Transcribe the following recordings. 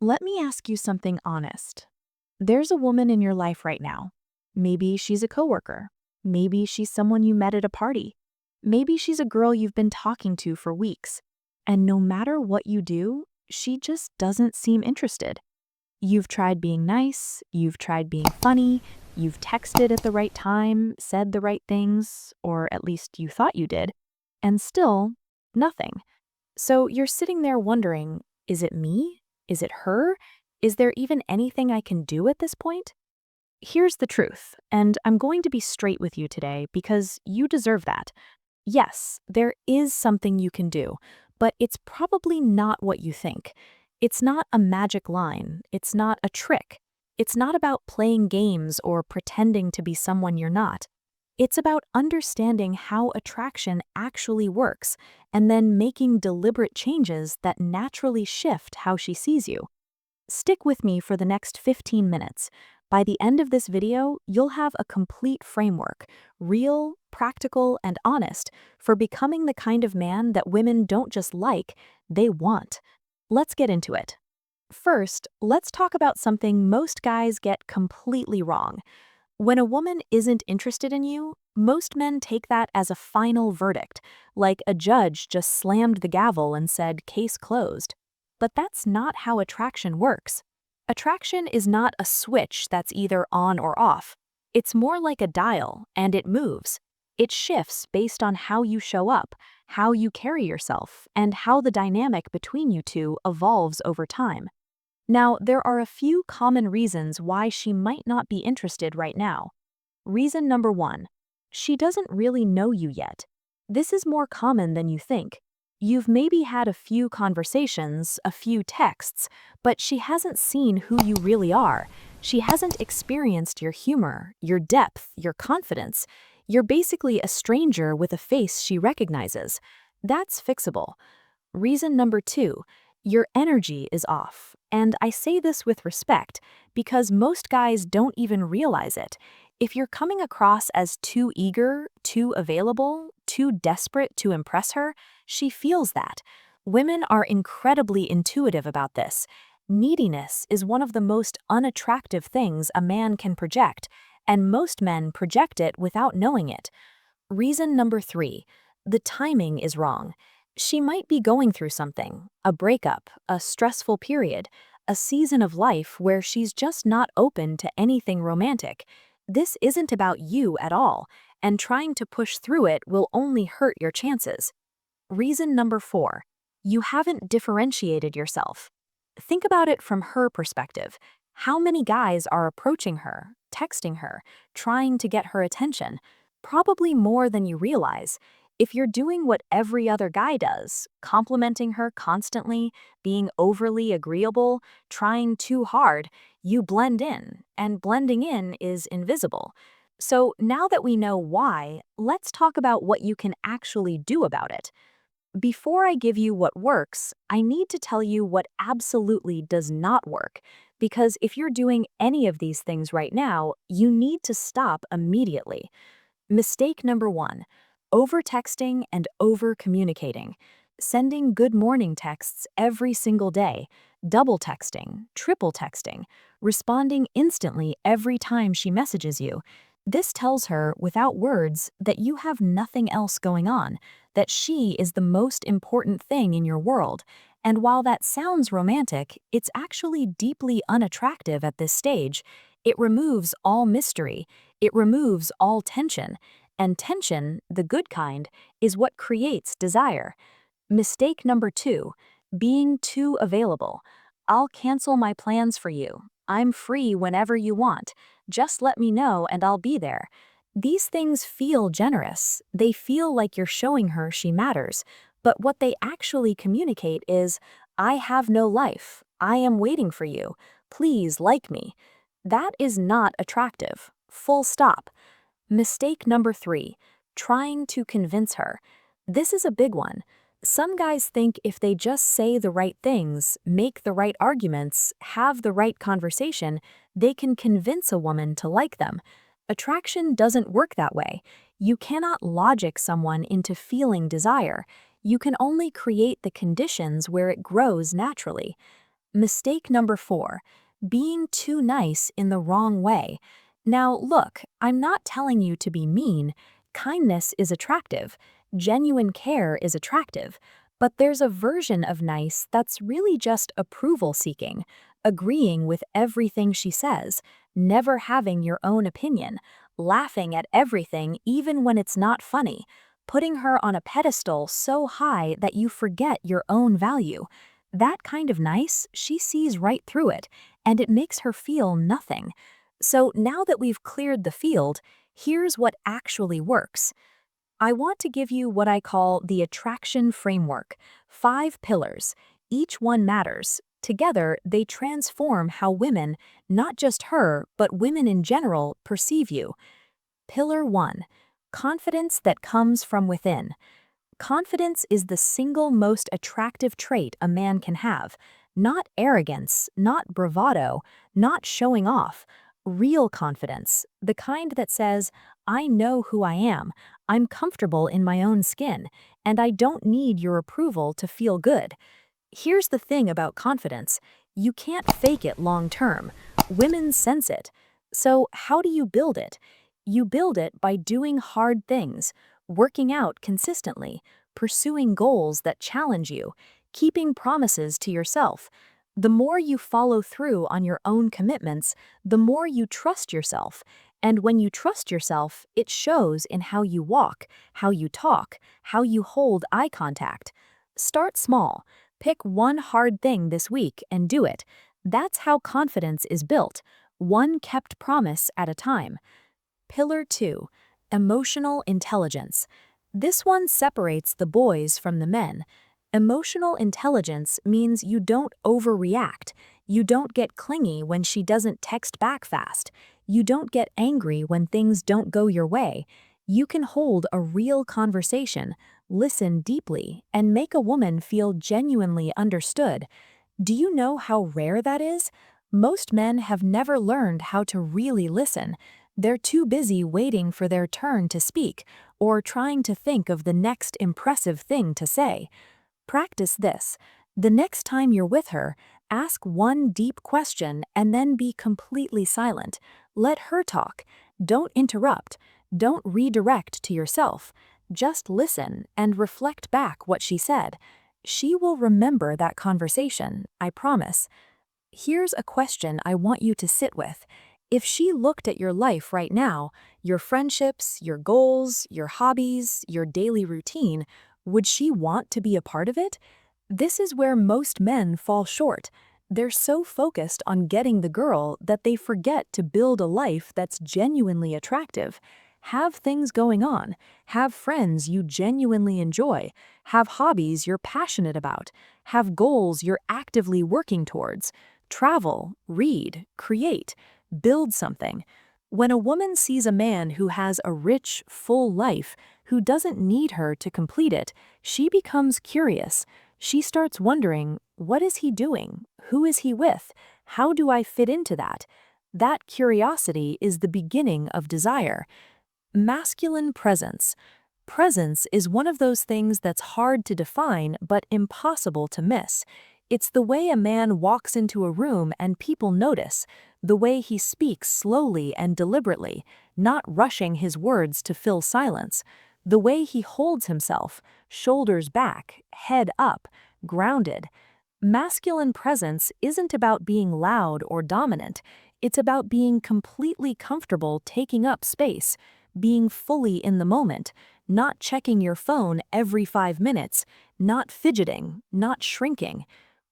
Let me ask you something honest. There's a woman in your life right now. Maybe she's a coworker. Maybe she's someone you met at a party. Maybe she's a girl you've been talking to for weeks. And no matter what you do, she just doesn't seem interested. You've tried being nice, you've tried being funny, you've texted at the right time, said the right things, or at least you thought you did, and still, nothing. So you're sitting there wondering, is it me? Is it her? Is there even anything I can do at this point? Here's the truth, and I'm going to be straight with you today because you deserve that. Yes, there is something you can do, but it's probably not what you think. It's not a magic line, it's not a trick. It's not about playing games or pretending to be someone you're not. It's about understanding how attraction actually works and then making deliberate changes that naturally shift how she sees you. Stick with me for the next 15 minutes. By the end of this video, you'll have a complete framework, real, practical, and honest, for becoming the kind of man that women don't just like, they want. Let's get into it. First, let's talk about something most guys get completely wrong. When a woman isn't interested in you, most men take that as a final verdict, like a judge just slammed the gavel and said, "Case closed." But that's not how attraction works. Attraction is not a switch that's either on or off. It's more like a dial, and it moves. It shifts based on how you show up, how you carry yourself, and how the dynamic between you two evolves over time. Now, there are a few common reasons why she might not be interested right now. Reason number one, she doesn't really know you yet. This is more common than you think. You've maybe had a few conversations, a few texts, but she hasn't seen who you really are. She hasn't experienced your humor, your depth, your confidence. You're basically a stranger with a face she recognizes. That's fixable. Reason number two, your energy is off. And I say this with respect because most guys don't even realize it. If you're coming across as too eager, too available, too desperate to impress her, she feels that. Women are incredibly intuitive about this. Neediness is one of the most unattractive things a man can project, and most men project it without knowing it. Reason number three, the timing is wrong. She might be going through something, a breakup, a stressful period, a season of life where she's just not open to anything romantic. This isn't about you at all, and trying to push through it will only hurt your chances. Reason number four, you haven't differentiated yourself. Think about it from her perspective. How many guys are approaching her, texting her, trying to get her attention? Probably more than you realize. If you're doing what every other guy does, complimenting her constantly, being overly agreeable, trying too hard, you blend in, and blending in is invisible. So now that we know why, let's talk about what you can actually do about it. Before I give you what works, I need to tell you what absolutely does not work, because if you're doing any of these things right now, you need to stop immediately. Mistake number one, over-texting and over-communicating. Sending good morning texts every single day, double texting, triple texting, responding instantly every time she messages you. This tells her, without words, that you have nothing else going on, that she is the most important thing in your world. And while that sounds romantic, it's actually deeply unattractive at this stage. It removes all mystery. It removes all tension. And tension, the good kind, is what creates desire. Mistake number two, being too available. I'll cancel my plans for you. I'm free whenever you want. Just let me know and I'll be there. These things feel generous. They feel like you're showing her she matters. But what they actually communicate is, I have no life. I am waiting for you. Please like me. That is not attractive. Full stop. Mistake number three, trying to convince her. This is a big one. Some guys think if they just say the right things, make the right arguments, have the right conversation, they can convince a woman to like them. Attraction doesn't work that way. You cannot logic someone into feeling desire. You can only create the conditions where it grows naturally. Mistake number 4, being too nice in the wrong way. Now, look, I'm not telling you to be mean. Kindness is attractive. Genuine care is attractive. But there's a version of nice that's really just approval seeking, agreeing with everything she says, never having your own opinion, laughing at everything even when it's not funny, putting her on a pedestal so high that you forget your own value. That kind of nice, she sees right through it, and it makes her feel nothing. So now that we've cleared the field, here's what actually works. I want to give you what I call the attraction framework. 5 pillars. Each one matters. Together, they transform how women, not just her, but women in general, perceive you. Pillar 1. Confidence that comes from within. Confidence is the single most attractive trait a man can have. Not arrogance, not bravado, not showing off. Real confidence, the kind that says, I know who I am, I'm comfortable in my own skin, and I don't need your approval to feel good. Here's the thing about confidence. You can't fake it long term. Women sense it. So how do you build it? You build it by doing hard things, working out consistently, pursuing goals that challenge you, keeping promises to yourself. The more you follow through on your own commitments, the more you trust yourself. And when you trust yourself, it shows in how you walk, how you talk, how you hold eye contact. Start small. Pick one hard thing this week and do it. That's how confidence is built, one kept promise at a time. Pillar 2. Emotional intelligence. This one separates the boys from the men. Emotional intelligence means you don't overreact. You don't get clingy when she doesn't text back fast. You don't get angry when things don't go your way. You can hold a real conversation, listen deeply, and make a woman feel genuinely understood. Do you know how rare that is? Most men have never learned how to really listen. They're too busy waiting for their turn to speak or trying to think of the next impressive thing to say. Practice this. The next time you're with her, ask one deep question and then be completely silent. Let her talk. Don't interrupt. Don't redirect to yourself. Just listen and reflect back what she said. She will remember that conversation, I promise. Here's a question I want you to sit with. If she looked at your life right now, your friendships, your goals, your hobbies, your daily routine, would she want to be a part of it? This is where most men fall short. They're so focused on getting the girl that they forget to build a life that's genuinely attractive. Have things going on. Have friends you genuinely enjoy. Have hobbies you're passionate about. Have goals you're actively working towards. Travel, read, create, build something. When a woman sees a man who has a rich, full life, who doesn't need her to complete it, she becomes curious. She starts wondering, what is he doing? Who is he with? How do I fit into that? That curiosity is the beginning of desire. Masculine presence. Presence is one of those things that's hard to define but impossible to miss. It's the way a man walks into a room and people notice, the way he speaks slowly and deliberately, not rushing his words to fill silence, the way he holds himself, shoulders back, head up, grounded. Masculine presence isn't about being loud or dominant. It's about being completely comfortable taking up space, being fully in the moment, not checking your phone every 5 minutes, not fidgeting, not shrinking.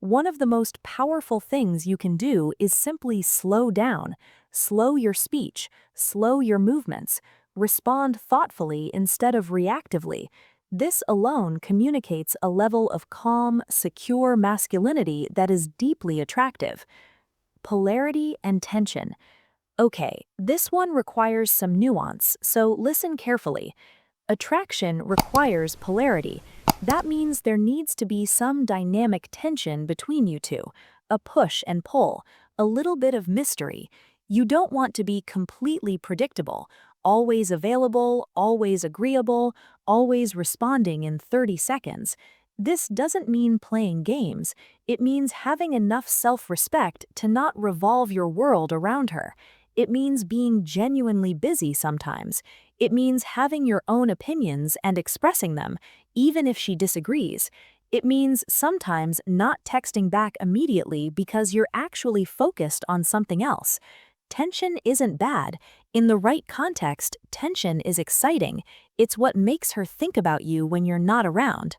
One of the most powerful things you can do is simply slow down, slow your speech, slow your movements, respond thoughtfully instead of reactively. This alone communicates a level of calm, secure masculinity that is deeply attractive. Polarity and tension. Okay, this one requires some nuance, so listen carefully. Attraction requires polarity. That means there needs to be some dynamic tension between you two, a push and pull, a little bit of mystery. You don't want to be completely predictable, always available, always agreeable, always responding in 30 seconds. This doesn't mean playing games. It means having enough self-respect to not revolve your world around her. It means being genuinely busy sometimes. It means having your own opinions and expressing them, even if she disagrees. It means sometimes not texting back immediately because you're actually focused on something else. Tension isn't bad. In the right context, tension is exciting. It's what makes her think about you when you're not around.